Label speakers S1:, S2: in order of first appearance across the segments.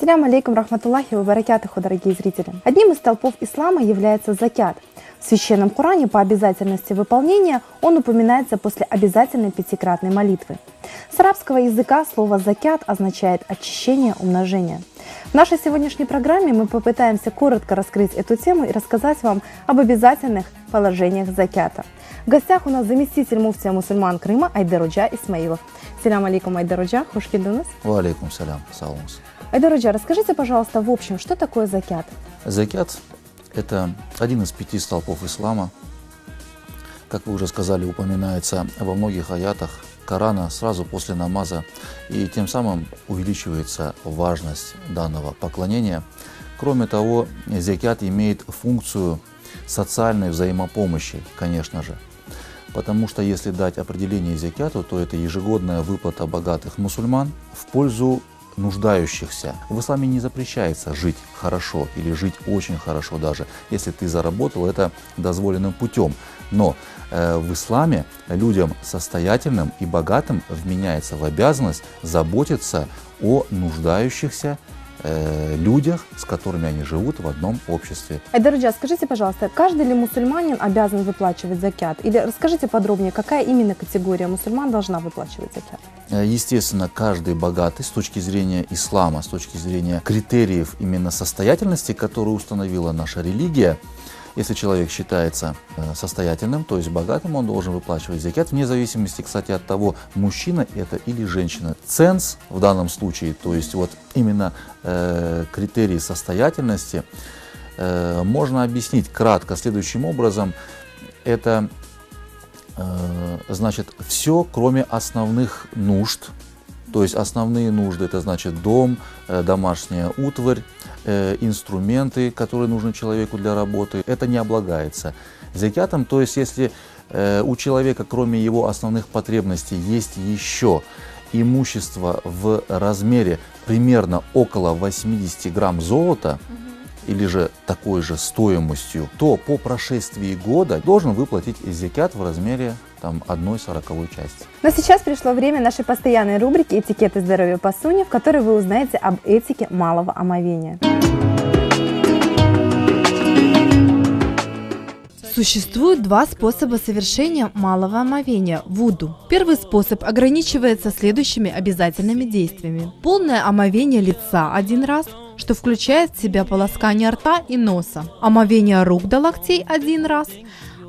S1: Ассаляму алейкум рахматуллахи ва баракатуху, дорогие зрители. Одним из столпов ислама является закят. В Священном Коране по обязательности выполнения он упоминается после обязательной пятикратной молитвы. С арабского языка слово «закят» означает «очищение, умножение». В нашей сегодняшней программе мы попытаемся коротко раскрыть эту тему и рассказать вам об обязательных положениях закята. В гостях у нас заместитель муфтия мусульман Крыма Айдар Ходжа Исмаилов. Салям алейкум, Айдар Ходжа, хуш келдіңіз.
S2: Ва алейкум салям, саламус.
S1: Айдар Ходжа, расскажите, пожалуйста, в общем, что такое закят?
S2: Закят – это один из 5 столпов ислама. Как вы уже сказали, упоминается во многих аятах Корана сразу после намаза, и тем самым увеличивается важность данного поклонения. Кроме того, закят имеет функцию социальной взаимопомощи, конечно же. Потому что если дать определение закяту, то это ежегодная выплата богатых мусульман в пользу нуждающихся. В исламе не запрещается жить хорошо или жить очень хорошо даже, если ты заработал это дозволенным путем. Но в исламе людям состоятельным и богатым вменяется в обязанность заботиться о нуждающихся людях, с которыми они живут в одном обществе.
S1: Айдар Ходжа, скажите, пожалуйста, каждый ли мусульманин обязан выплачивать закят? Или расскажите подробнее, какая именно категория мусульман должна выплачивать закят?
S2: Естественно, каждый богатый с точки зрения ислама, с точки зрения критериев именно состоятельности, которые установила наша религия, если человек считается состоятельным, то есть богатым, он должен выплачивать закят, вне зависимости, кстати, от того, мужчина это или женщина. Ценз в данном случае, то есть вот именно критерии состоятельности, можно объяснить кратко следующим образом. Это значит все, кроме основных нужд. То есть основные нужды — это значит дом, домашняя утварь, инструменты, которые нужны человеку для работы. Это не облагается закятом. То есть если у человека, кроме его основных потребностей, есть еще имущество в размере примерно около 80 грамм золота, или же такой же стоимостью, то по прошествии года должен выплатить закят в размере 1/40 части.
S1: Но сейчас пришло время нашей постоянной рубрики «Этикет и здоровье по сунне», в которой вы узнаете об этике малого омовения. Существует 2 способа совершения малого омовения – вуду. Первый способ ограничивается следующими обязательными действиями. Полное омовение лица 1 раз, что включает в себя полоскание рта и носа. Омовение рук до локтей 1 раз.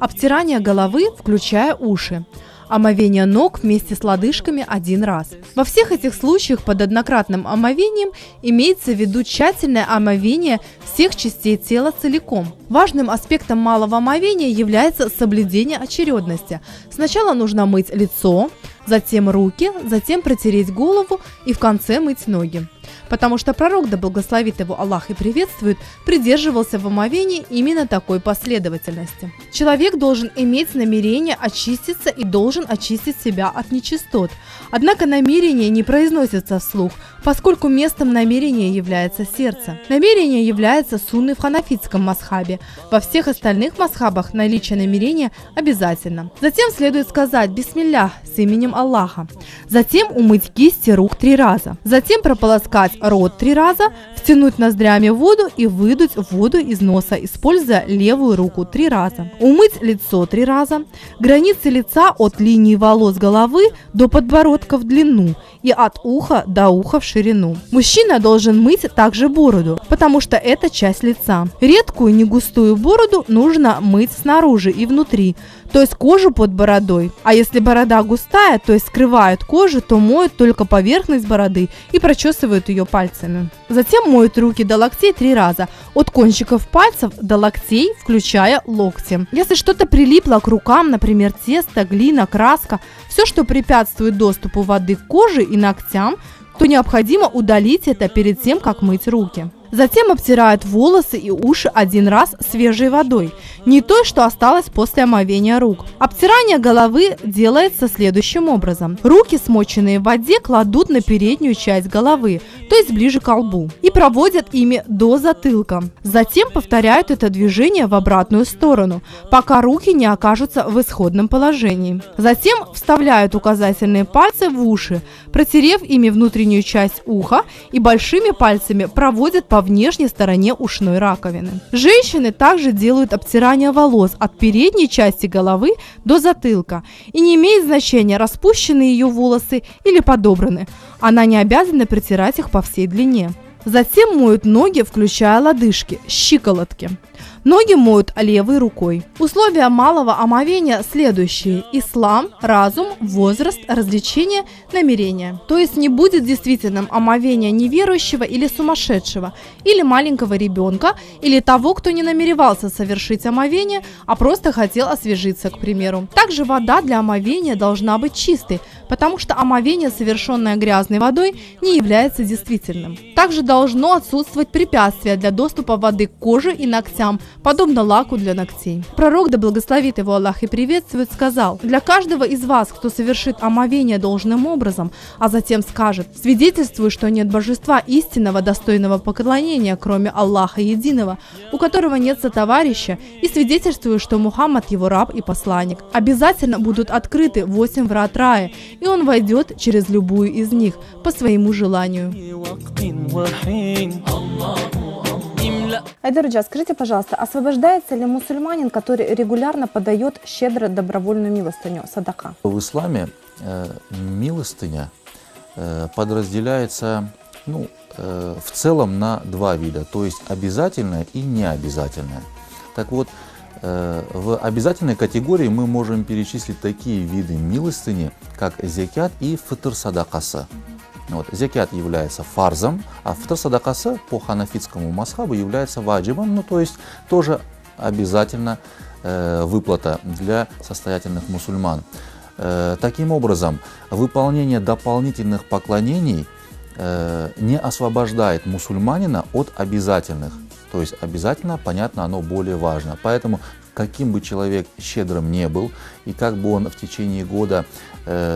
S1: Обтирание головы, включая уши. Омовение ног вместе с лодыжками 1 раз. Во всех этих случаях под однократным омовением имеется в виду тщательное омовение всех частей тела целиком. Важным аспектом малого омовения является соблюдение очередности. Сначала нужно мыть лицо, затем руки, затем протереть голову и в конце мыть ноги. Потому что пророк, да благословит его Аллах и приветствует, придерживался в омовении именно такой последовательности. Человек должен иметь намерение очиститься и должен очистить себя от нечистот. Однако намерение не произносится вслух, поскольку местом намерения является сердце. Намерение является сунной в ханафитском мазхабе. Во всех остальных мазхабах наличие намерения обязательно. Затем следует сказать «Бисмиллях» с именем Аллаха. Затем умыть кисти рук 3 раза. Затем прополоскать рот 3 раза, втянуть ноздрями воду и выдуть воду из носа, используя левую руку 3 раза. Умыть лицо 3 раза. Границы лица от линии волос головы до подбородка в длину и от уха до уха в ширину. Мужчина должен мыть также бороду, потому что это часть лица. Редкую негустую бороду нужно мыть снаружи и внутри, то есть кожу под бородой. А если борода густая, то есть скрывает кожу, то моют только поверхность бороды и прочесывают ее пальцами. Затем моют руки до локтей 3 раза, от кончиков пальцев до локтей, включая локти. Если что-то прилипло к рукам, например, тесто, глина, краска, все, что препятствует доступу воды к коже и ногтям, то необходимо удалить это перед тем, как мыть руки. Затем обтирают волосы и уши один раз свежей водой, не той, что осталось после омовения рук. Обтирание головы делается следующим образом. Руки, смоченные в воде, кладут на переднюю часть головы, то есть ближе к лбу, и проводят ими до затылка. Затем повторяют это движение в обратную сторону, пока руки не окажутся в исходном положении. Затем вставляют указательные пальцы в уши, протерев ими внутреннюю часть уха, и большими пальцами проводят по внешней стороне ушной раковины. Женщины также делают обтирание волос от передней части головы до затылка, и не имеет значения, распущены ее волосы или подобраны. Она не обязана притирать их по всей длине. Затем моют ноги, включая лодыжки, щиколотки. Ноги моют левой рукой. Условия малого омовения следующие: ислам, разум, возраст, развлечение, намерение. То есть не будет действительным омовения неверующего или сумасшедшего, или маленького ребенка, или того, кто не намеревался совершить омовение, а просто хотел освежиться, к примеру. Также вода для омовения должна быть чистой, потому что омовение, совершенное грязной водой, не является действительным. Также должно отсутствовать препятствие для доступа воды к коже и ногтям, подобно лаку для ногтей. Пророк, да благословит его Аллах и приветствует, сказал: «Для каждого из вас, кто совершит омовение должным образом, а затем скажет: свидетельствую, что нет божества истинного, достойного поклонения, кроме Аллаха единого, у которого нет сотоварища, и свидетельствую, что Мухаммад его раб и посланник. Обязательно будут открыты 8 врат рая, и он войдет через любую из них по своему желанию».
S3: Айдар, скажите, пожалуйста, освобождается ли мусульманин, который регулярно подает щедро добровольную милостыню, садака?
S2: В исламе милостыня подразделяется в целом на 2 вида, то есть обязательная и необязательная. Так вот, в обязательной категории мы можем перечислить такие виды милостыни, как зекят и фитр садакаса. Зекят является фарзом, а фитр садакаса по ханафитскому мазхабу является ваджибом, то есть тоже обязательно выплата для состоятельных мусульман. Таким образом, выполнение дополнительных поклонений не освобождает мусульманина от обязательных. То есть обязательно, понятно, оно более важно. Поэтому каким бы человек щедрым не был, и как бы он в течение года,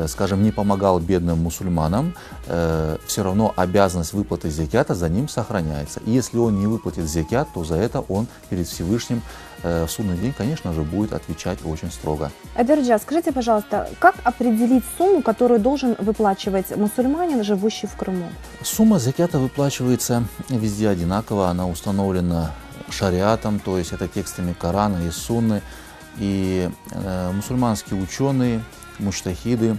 S2: скажем, не помогал бедным мусульманам, все равно обязанность выплаты зекята за ним сохраняется. И если он не выплатит зекят, то за это он перед Всевышним в судный день, конечно же, будет отвечать очень строго.
S3: Айдар, скажите, пожалуйста, как определить сумму, которую должен выплачивать мусульманин, живущий в Крыму?
S2: Сумма зекята выплачивается везде одинаково, она установлена шариатом, то есть это текстами Корана и Сунны, и мусульманские ученые, муджтахиды,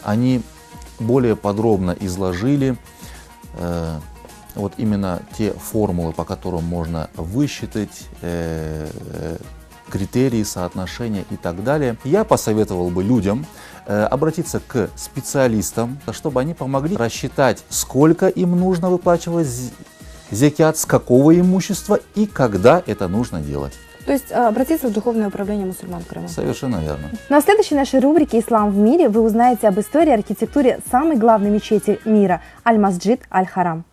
S2: они более подробно изложили вот именно те формулы, по которым можно высчитать критерии, соотношения и так далее. Я посоветовал бы людям обратиться к специалистам, чтобы они помогли рассчитать, сколько им нужно выплачивать зекят, с какого имущества и когда это нужно делать.
S3: То есть обратиться в Духовное управление мусульман Крыма.
S2: Совершенно верно.
S3: На следующей нашей рубрике «Ислам в мире» вы узнаете об истории и архитектуре самой главной мечети мира – Аль-Масджид Аль-Харам.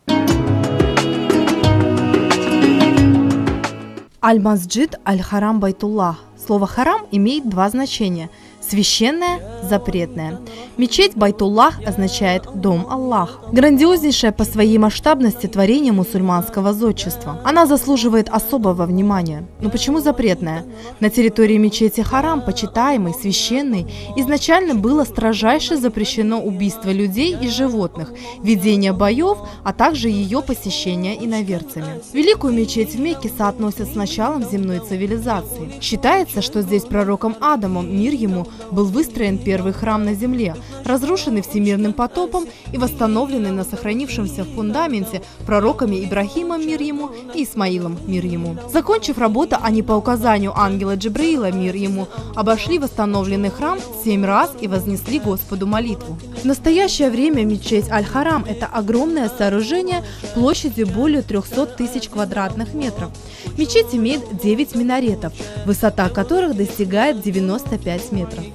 S1: Аль-Масджид Аль-Харам Байтуллах. Слово «харам» имеет 2 значения – священное, запретное. Мечеть Байтуллах означает «дом Аллах». Грандиознейшее по своей масштабности творение мусульманского зодчества. Она заслуживает особого внимания. Но почему запретная? На территории мечети Харам, почитаемой, священной, изначально было строжайше запрещено убийство людей и животных, ведение боев, а также ее посещение иноверцами. Великую мечеть в Мекке соотносят с началом земной цивилизации. Считается, что здесь пророком Адамом, мир ему, был выстроен первый храм на земле, разрушенный всемирным потопом и восстановленный на сохранившемся фундаменте пророками Ибрахимом, мир ему, и Исмаилом, мир ему. Закончив работу, они по указанию ангела Джибраила, мир ему, обошли восстановленный храм 7 раз и вознесли Господу молитву. В настоящее время мечеть Аль-Харам – это огромное сооружение площадью более 300 тысяч квадратных метров. Мечеть имеет 9 минаретов, высота которых достигает 95 метров.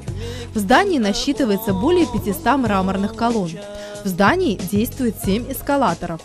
S1: В здании насчитывается более 500 мраморных колонн. В здании действует 7 эскалаторов.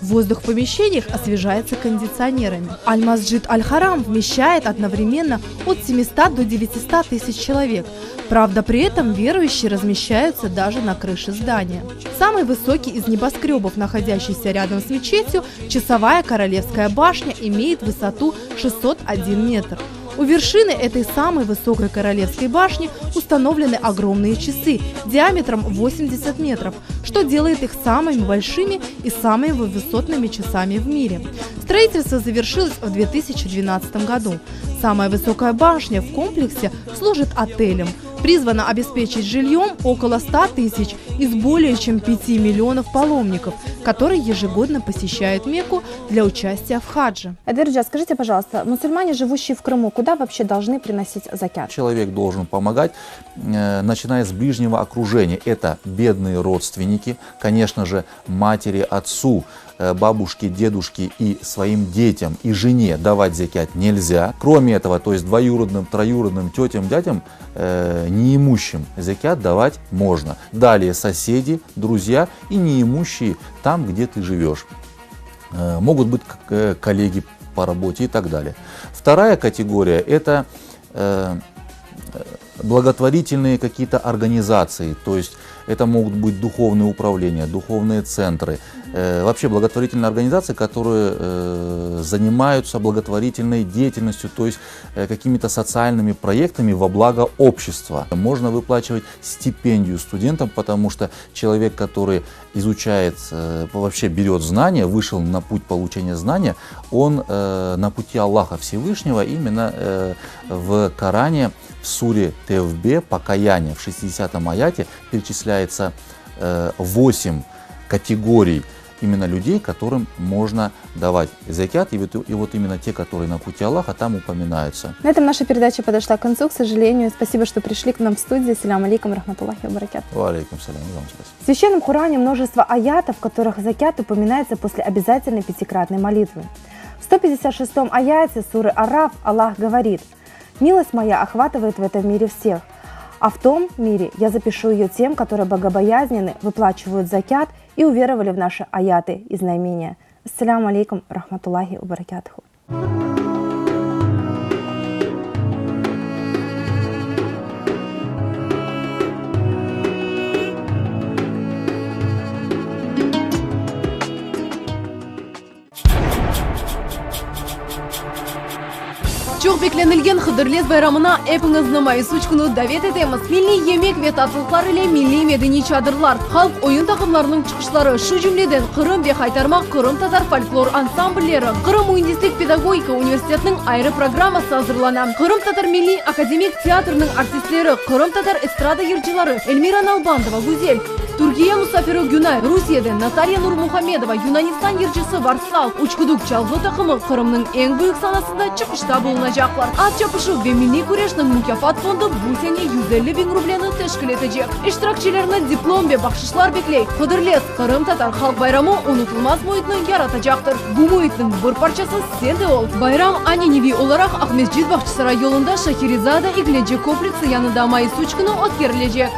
S1: Воздух в помещениях освежается кондиционерами. Аль-Масджид Аль-Харам вмещает одновременно от 700 до 900 тысяч человек. Правда, при этом верующие размещаются даже на крыше здания. Самый высокий из небоскребов, находящийся рядом с мечетью, часовая Королевская башня, имеет высоту 601 метр. У вершины этой самой высокой Королевской башни установлены огромные часы диаметром 80 метров, что делает их самыми большими и самыми высотными часами в мире. Строительство завершилось в 2012 году. Самая высокая башня в комплексе служит отелем. Призвана обеспечить жильем около 100 тысяч из более чем 5 миллионов паломников, которые ежегодно посещают Мекку для участия в хадже.
S3: Эдвард, скажите, пожалуйста, мусульмане, живущие в Крыму, куда вообще должны приносить закят?
S2: Человек должен помогать, начиная с ближнего окружения. Это бедные родственники, конечно же, матери, отцу, бабушке, дедушке и своим детям и жене давать закят нельзя. Кроме этого, то есть двоюродным, троюродным тетям, дядям, неимущим закят давать можно. Далее соседи, друзья и неимущие там, где ты живешь. Могут быть коллеги по работе и так далее. Вторая категория – это благотворительные какие-то организации, то есть это могут быть духовные управления, духовные центры, вообще благотворительные организации, которые занимаются благотворительной деятельностью, то есть какими-то социальными проектами во благо общества. Можно выплачивать стипендию студентам, потому что человек, который изучает, вообще берет знания, вышел на путь получения знания, он на пути Аллаха Всевышнего. Именно в Коране, в суре Тевбе, покаяние, в 60-м аяте перечисляется 8 категорий именно людей, которым можно давать закят, и вот именно те, которые на пути Аллаха, там упоминаются.
S3: На этом наша передача подошла к концу, к сожалению. Спасибо, что пришли к нам в студию. Ассаляму алейкум, рахматуллахи ва баракатуху.
S2: Ва алейкум салям, вам спасибо.
S3: В Священном Коране множество аятов, в которых закят упоминается после обязательной пятикратной молитвы. В 156-м аяте суры Араф Аллах говорит: «Милость моя охватывает в этом мире всех, а в том мире я запишу ее тем, которые богобоязненны, выплачивают закят и уверовали в наши аяты и знамения». Ассаляму алейкум, рахматуллахи ва баракатуху.
S4: Çok beklenilgen Hıdırlez bayramına hepinizin mayısıçkını davet edemiz. Milli yemek ve tatlıklar ile milli medeni çadırlar, halk oyun takımlarının çıkışları, şu cümleden Kırım ve Haytarmak Kırım Tatar folklor ansamblleri, Kırım Mühendislik Pedagogika Üniversitetinin ayrı programması hazırlanan, Kırım Tatar Milli Akademik Tiyatro'nun artistleri, Kırım Tatar estrada yırcıları, Elmira Nalbandova Güzel, Türkiye Musafiri Günay, Rusya'da Natalya Nurmuhamedova, Yunanistan yırcısı Varsal, Uçkuduk Çalgı takımı Kırım'ın en büyük sanatında çıkışta bulunacaklar. At çapışı ve Milli Güreş'nin mükafat fondu bu sene 150 bin rubleni teşkil edecek. İştirakçilerine diplom ve bakşışlar bekley. Hıdırlez, Kırım Tatar Halk Bayramı unutulmaz muhitini yaratacaktır. Bu muhitinin bir parçası sen de ol. Bayram annenevi olarak Ahmetçid Bahçesaray yolunda Şahirizade İglece kompleksi yanında Mayıs 3 günü ötkerilecek.